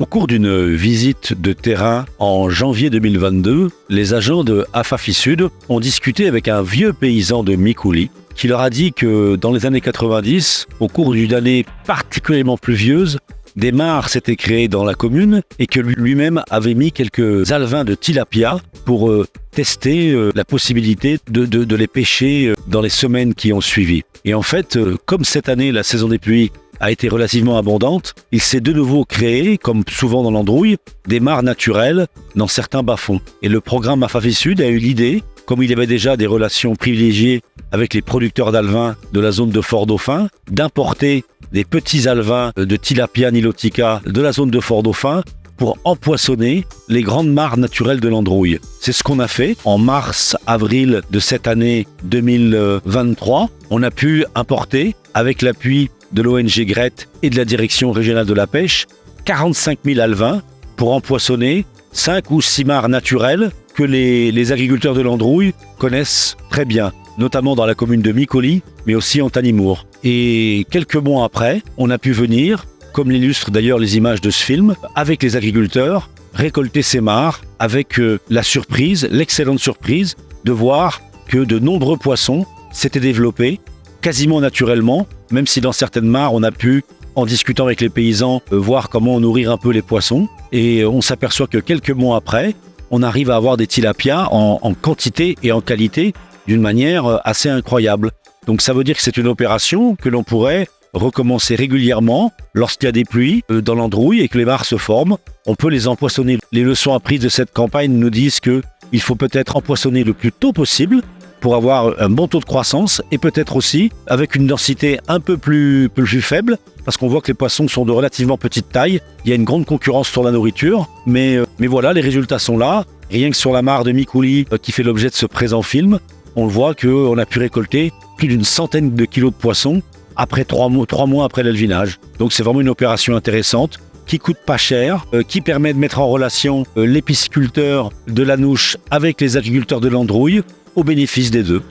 Au cours d'une visite de terrain en janvier 2022, les agents de Afafi Sud ont discuté avec un vieux paysan de Mikouli qui leur a dit que dans les années 90, au cours d'une année particulièrement pluvieuse, des mares s'étaient créées dans la commune et que lui-même avait mis quelques alevins de tilapia pour tester la possibilité de les pêcher dans les semaines qui ont suivi. Et en fait, comme cette année, la saison des pluies a été relativement abondante, il s'est de nouveau créé, comme souvent dans l'Androuille, des mares naturelles dans certains bas-fonds. Et le programme Afafi Sud a eu l'idée, comme il y avait déjà des relations privilégiées avec les producteurs d'alevins de la zone de Fort-Dauphin, d'importer des petits alevins de tilapia nilotica de la zone de Fort-Dauphin pour empoisonner les grandes mares naturelles de l'Androuille. C'est ce qu'on a fait en mars-avril de cette année 2023. On a pu importer, avec l'appui de l'ONG GRET et de la Direction régionale de la pêche, 45 000 alevins pour empoisonner 5 ou 6 mares naturelles que les agriculteurs de l'Androuille connaissent très bien, notamment dans la commune de Mikouli, mais aussi en Tanimour. Et quelques mois après, on a pu venir, comme l'illustrent d'ailleurs les images de ce film, avec les agriculteurs, récolter ces mares avec la surprise, l'excellente surprise de voir que de nombreux poissons s'étaient développés quasiment naturellement, même si dans certaines mares, on a pu, en discutant avec les paysans, voir comment nourrir un peu les poissons. Et on s'aperçoit que quelques mois après, on arrive à avoir des tilapias en quantité et en qualité d'une manière assez incroyable. Donc ça veut dire que c'est une opération que l'on pourrait recommencer régulièrement lorsqu'il y a des pluies dans l'Androuille et que les mares se forment. On peut les empoisonner. Les leçons apprises de cette campagne nous disent qu'il faut peut-être empoisonner le plus tôt possible pour avoir un bon taux de croissance et peut-être aussi avec une densité un peu plus faible, parce qu'on voit que les poissons sont de relativement petite taille. Il y a une grande concurrence sur la nourriture, mais voilà, les résultats sont là. Rien que sur la mare de Mikouli qui fait l'objet de ce présent film, on le voit qu'on a pu récolter plus d'une centaine de kilos de poissons après 3 mois après l'élevage. Donc c'est vraiment une opération intéressante qui coûte pas cher, qui permet de mettre en relation les pisciculteurs de la Nouche avec les agriculteurs de l'Androuille au bénéfice des deux.